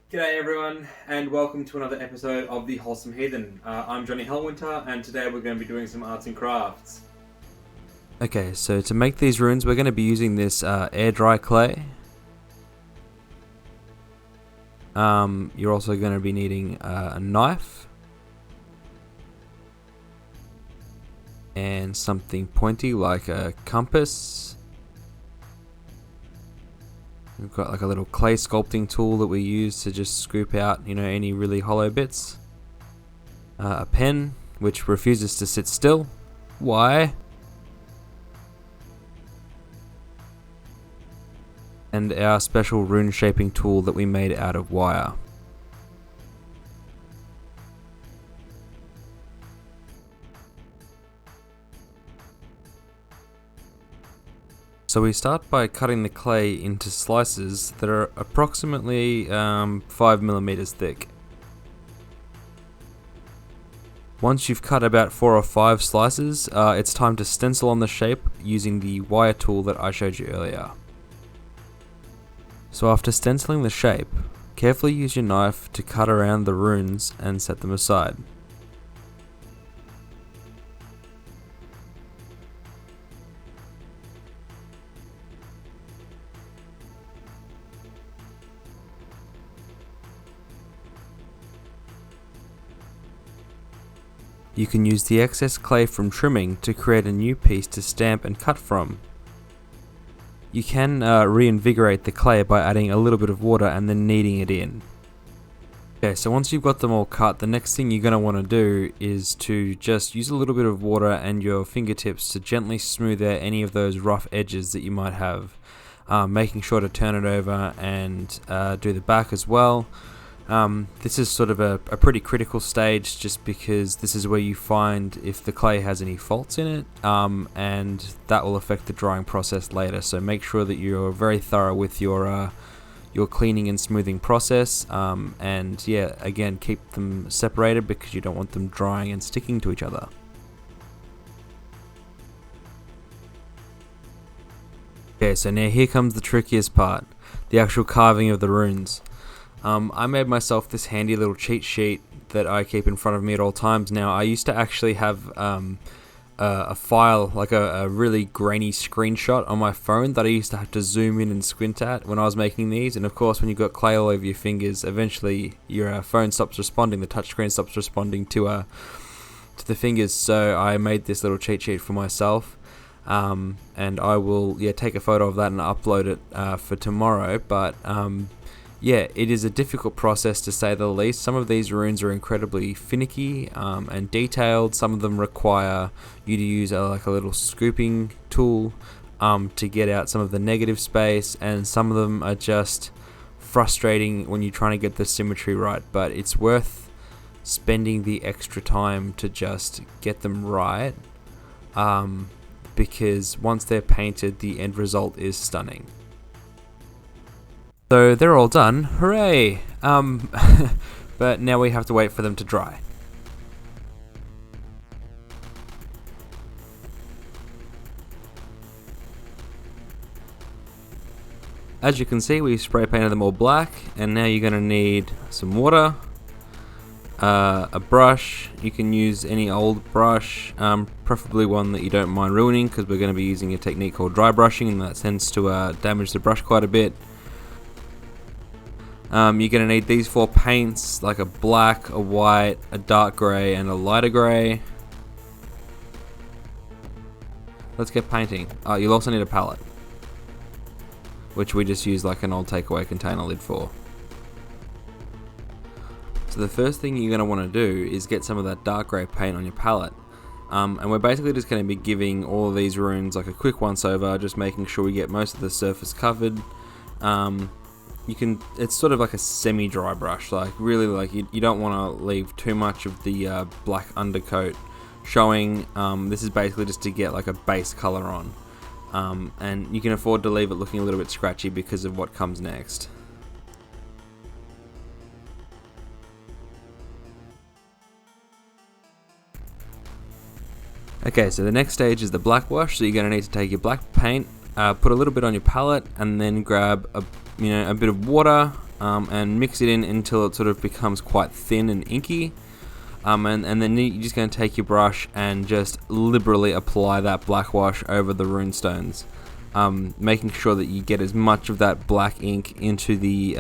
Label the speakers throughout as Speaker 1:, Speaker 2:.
Speaker 1: G'day everyone, and welcome to another episode of The Wholesome Heathen. I'm Johnny Hellwinter, and today we're going to be doing some arts and crafts.
Speaker 2: Okay, so to make these runes, we're going to be using this air dry clay. You're also going to be needing a knife and something pointy like a compass. We've got like a little clay sculpting tool that we use to just scoop out, any really hollow bits. A pen, which refuses to sit still. Why? And our special rune shaping tool that we made out of wire. So we start by cutting the clay into slices that are approximately 5mm thick. Once you've cut about 4 or 5 slices, it's time to stencil on the shape using the wire tool that I showed you earlier. So after stenciling the shape, carefully use your knife to cut around the runes and set them aside. You can use the excess clay from trimming to create a new piece to stamp and cut from. You can reinvigorate the clay by adding a little bit of water and then kneading it in. Okay, so once you've got them all cut, the next thing you're going to want to do is to just use a little bit of water and your fingertips to gently smooth out any of those rough edges that you might have. Making sure to turn it over and do the back as well. This is sort of a pretty critical stage just because this is where you find if the clay has any faults in it, and that will affect the drying process later. So make sure that you're very thorough with your cleaning and smoothing process, and yeah, again, keep them separated because you don't want them drying and sticking to each other. Okay, so now here comes the trickiest part, the actual carving of the runes. I made myself this handy little cheat sheet that I keep in front of me at all times now. I used to actually have a file, like a really grainy screenshot on my phone that I used to have to zoom in and squint at when I was making these. And of course, when you've got clay all over your fingers, eventually your phone stops responding, the touchscreen stops responding to the fingers. So I made this little cheat sheet for myself. And I will take a photo of that and upload it for tomorrow. But yeah, it is a difficult process to say the least. Some of these runes are incredibly finicky and detailed. Some of them require you to use like a little scooping tool to get out some of the negative space, and some of them are just frustrating when you're trying to get the symmetry right, but it's worth spending the extra time to just get them right, because once they're painted, the end result is stunning. So they're all done, hooray! But now we have to wait for them to dry. As you can see, we spray painted them all black, and now you're going to need some water, a brush. You can use any old brush, preferably one that you don't mind ruining, because we're going to be using a technique called dry brushing, and that tends to damage the brush quite a bit. You're going to need these 4 paints, like a black, a white, a dark grey, and a lighter grey. Let's get painting. You'll also need a palette, which we just use like an old takeaway container lid for. So the first thing you're going to want to do is get some of that dark grey paint on your palette. And we're basically just going to be giving all of these runes like a quick once over, just making sure we get most of the surface covered. It's sort of like a semi-dry brush, like really, like you don't want to leave too much of the black undercoat showing. This is basically just to get like a base color on, and you can afford to leave it looking a little bit scratchy because of what comes next. Okay, so the next stage is the black wash. So you're going to need to take your black paint, put a little bit on your palette, and then grab a bit of water and mix it in until it sort of becomes quite thin and inky. And then you're just going to take your brush and just liberally apply that black wash over the runestones, making sure that you get as much of that black ink into the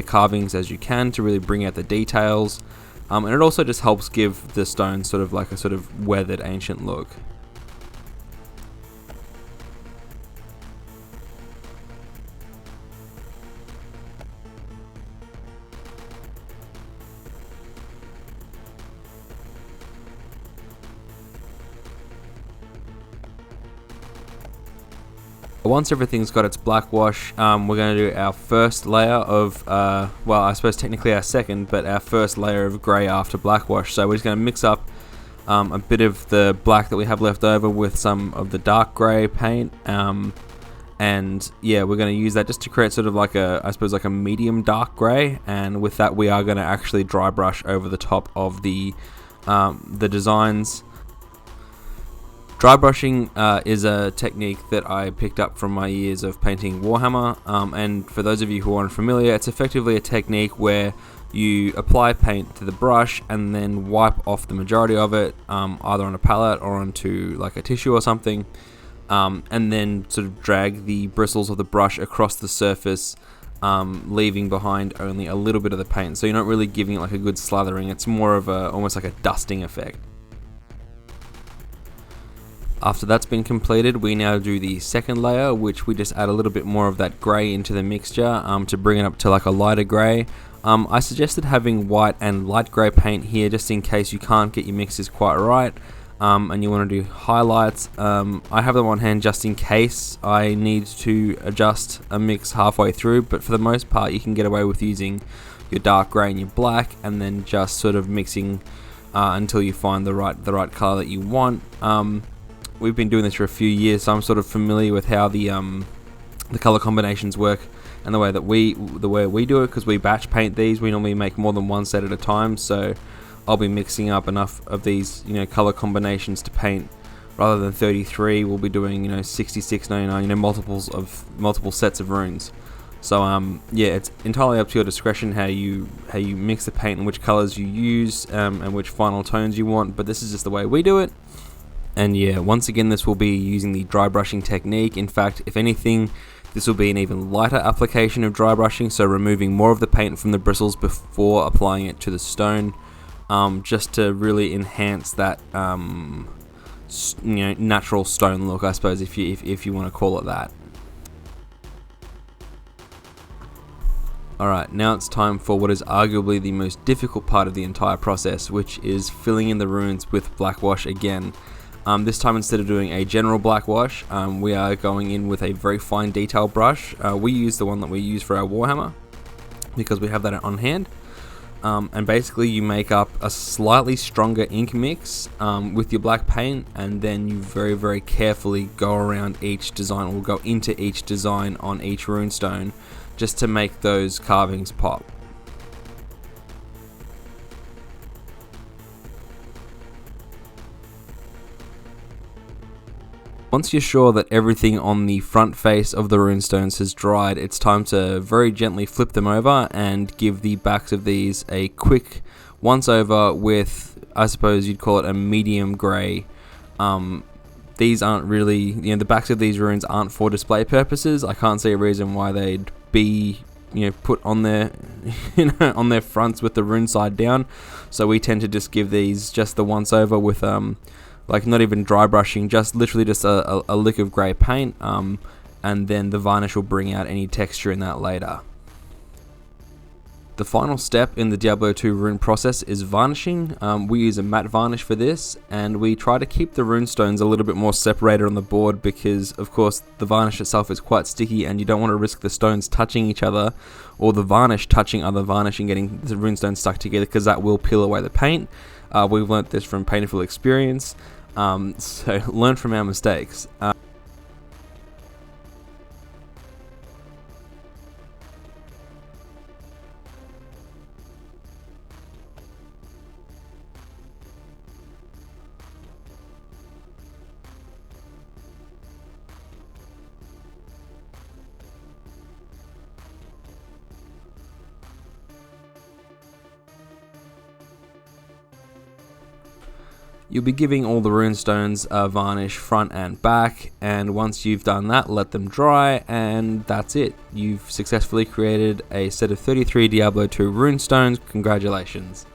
Speaker 2: carvings as you can to really bring out the details. And it also just helps give the stone sort of like a sort of weathered ancient look. Once everything's got its black wash, we're going to do our first layer of, well, I suppose technically our second, but our first layer of grey after black wash. So we're just going to mix up a bit of the black that we have left over with some of the dark grey paint, and yeah, we're going to use that just to create sort of like a, I suppose like a medium dark grey, and with that we are going to actually dry brush over the top of the designs. Dry brushing is a technique that I picked up from my years of painting Warhammer, and for those of you who aren't familiar, it's effectively a technique where you apply paint to the brush and then wipe off the majority of it, either on a palette or onto like a tissue or something, and then sort of drag the bristles of the brush across the surface, leaving behind only a little bit of the paint. So you're not really giving it like a good slathering, it's more of a almost like a dusting effect. After that's been completed, we now do the second layer, which we just add a little bit more of that grey into the mixture to bring it up to like a lighter grey. I suggested having white and light grey paint here just in case you can't get your mixes quite right, and you want to do highlights. I have them on hand just in case I need to adjust a mix halfway through, but for the most part you can get away with using your dark grey and your black and then just sort of mixing until you find the right colour that you want. We've been doing this for a few years, so I'm sort of familiar with how the color combinations work and the way we do it, because we batch paint these. We normally make more than one set at a time, so I'll be mixing up enough of these, color combinations to paint. Rather than 33, we'll be doing 66, 99, multiple sets of runes. So yeah, it's entirely up to your discretion how you mix the paint and which colors you use, and which final tones you want. But this is just the way we do it. And yeah, once again, this will be using the dry brushing technique. In fact, if anything, this will be an even lighter application of dry brushing, so removing more of the paint from the bristles before applying it to the stone, just to really enhance that natural stone look, I suppose, if you want to call it that. Alright, now it's time for what is arguably the most difficult part of the entire process, which is filling in the runes with black wash again. This time, instead of doing a general black wash, we are going in with a very fine detail brush. We use the one that we use for our Warhammer because we have that on hand. And basically you make up a slightly stronger ink mix with your black paint, and then you very, very carefully go around each design, or go into each design on each runestone, just to make those carvings pop. Once you're sure that everything on the front face of the runestones has dried, it's time to very gently flip them over and give the backs of these a quick once over with, I suppose you'd call it a medium grey. These aren't really, the backs of these runes aren't for display purposes. I can't see a reason why they'd be, put on their, on their fronts with the rune side down. So we tend to just give these just the once over with, like not even dry brushing, just literally just a lick of grey paint, and then the varnish will bring out any texture in that later. The final step in the Diablo II rune process is varnishing. We use a matte varnish for this, and we try to keep the runestones a little bit more separated on the board because, of course, the varnish itself is quite sticky and you don't want to risk the stones touching each other or the varnish touching other varnish and getting the runestones stuck together, because that will peel away the paint. We've learnt this from painful experience, so learn from our mistakes. You'll be giving all the runestones a varnish front and back, and once you've done that, let them dry, and that's it. You've successfully created a set of 33 Diablo II Runestones. Congratulations.